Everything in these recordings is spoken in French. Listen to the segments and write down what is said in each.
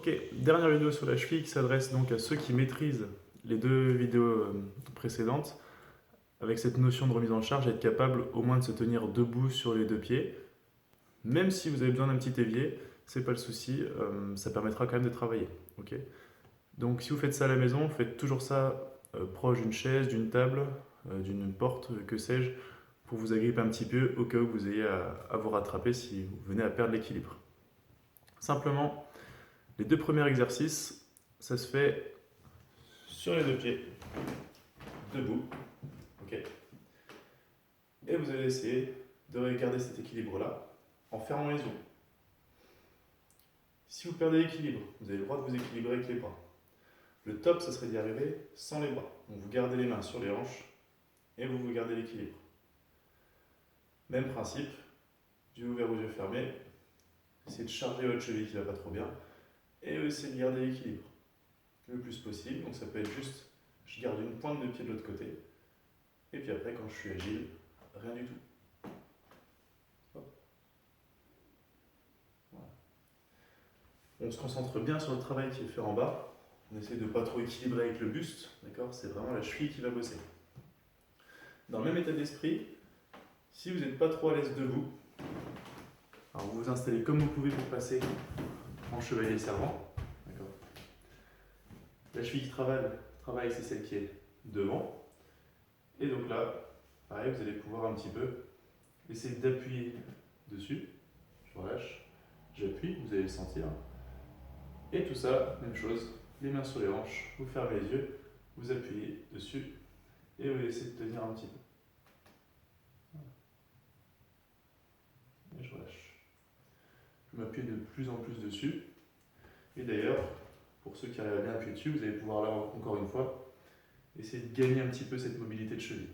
Ok, dernière vidéo sur la cheville qui s'adresse donc à ceux qui maîtrisent les deux vidéos précédentes, avec cette notion de remise en charge, être capable au moins de se tenir debout sur les deux pieds. Même si vous avez besoin d'un petit évier, c'est pas le souci, ça permettra quand même de travailler. Ok. Donc si vous faites ça à la maison, faites toujours ça proche d'une chaise, d'une table, d'une porte, que sais-je, pour vous agripper un petit peu au cas où vous ayez à vous rattraper si vous venez à perdre l'équilibre. Simplement, les deux premiers exercices, ça se fait sur les deux pieds, debout. Ok. Et vous allez essayer de regarder cet équilibre-là en fermant les yeux. Si vous perdez l'équilibre, vous avez le droit de vous équilibrer avec les bras. Le top, ce serait d'y arriver sans les bras. Donc vous gardez les mains sur les hanches et vous gardez l'équilibre. Même principe, yeux ouverts ou yeux fermés. Essayez de charger votre cheville qui ne va pas trop bien et essayez de garder l'équilibre le plus possible. Donc ça peut être juste, je garde une pointe de pied de l'autre côté et puis après quand je suis agile, rien du tout. Hop. Voilà. On se concentre bien sur le travail qui est fait en bas. On essaie de ne pas trop équilibrer avec le buste, d'accord? C'est vraiment la cheville qui va bosser. Dans le même état d'esprit, si vous n'êtes pas trop à l'aise debout, alors vous vous installez comme vous pouvez pour passer en chevalier servant. D'accord. La cheville qui travaille, c'est celle qui est devant. Et donc là, pareil, vous allez pouvoir un petit peu essayer d'appuyer dessus. Je relâche, j'appuie, vous allez le sentir. Et tout ça, même chose, les mains sur les hanches, vous fermez les yeux, vous appuyez dessus et vous essayez de tenir un petit peu. Et je relâche. Je m'appuie de plus en plus dessus. Et d'ailleurs, pour ceux qui arrivent à bien appuyer dessus, vous allez pouvoir là, encore une fois, essayer de gagner un petit peu cette mobilité de cheville.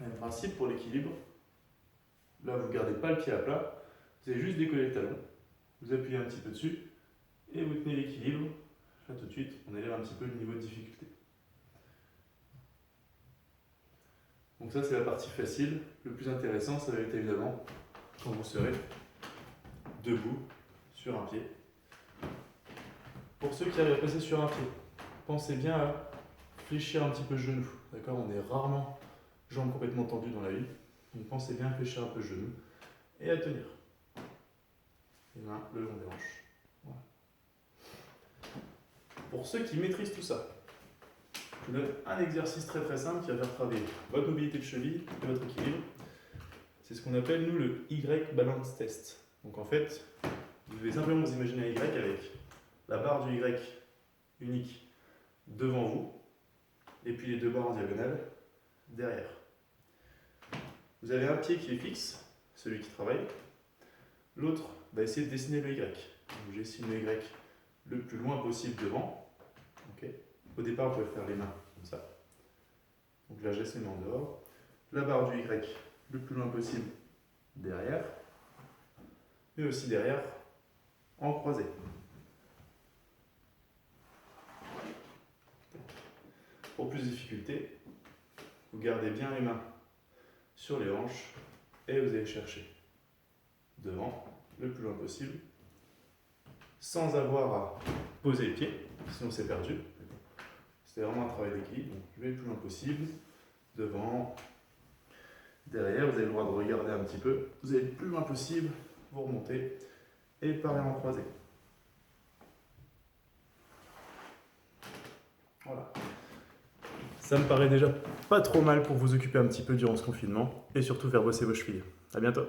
Même principe pour l'équilibre. Là, vous ne gardez pas le pied à plat, vous allez juste décoller le talon, vous appuyez un petit peu dessus et vous tenez l'équilibre. Là, tout de suite, on élève un petit peu le niveau de difficulté. Donc ça, c'est la partie facile. Le plus intéressant, ça va être évidemment quand vous serez debout sur un pied. Pour ceux qui arrivent à passer sur un pied, pensez bien à fléchir un petit peu le genou. D'accord? On est rarement jambes complètement tendues dans la vie. Donc pensez bien à fléchir un peu le genou et à tenir. Les mains le long des hanches. Voilà. Pour ceux qui maîtrisent tout ça, je vous donne un exercice très très simple qui va faire travailler votre mobilité de cheville et votre équilibre. C'est ce qu'on appelle nous le Y balance test. Donc en fait, vous devez simplement vous imaginer un Y avec la barre du Y unique devant vous et puis les deux barres en diagonale derrière. Vous avez un pied qui est fixe, celui qui travaille. L'autre va essayer de dessiner le Y. Donc j'essaie le Y le plus loin possible devant. Okay. Au départ, vous pouvez faire les mains comme ça. Donc là, je laisse les mains en dehors. La barre du Y le plus loin possible derrière. Et aussi derrière, en croisé. Pour plus de difficulté, vous gardez bien les mains sur les hanches et vous allez chercher devant le plus loin possible sans avoir à poser les pieds, sinon c'est perdu. C'est vraiment un travail d'équilibre. Donc je vais le plus loin possible, devant, derrière, vous avez le droit de regarder un petit peu. Vous allez le plus loin possible, vous remontez et pareil en croisé. Voilà. Ça me paraît déjà pas trop mal pour vous occuper un petit peu durant ce confinement et surtout faire bosser vos chevilles. À bientôt.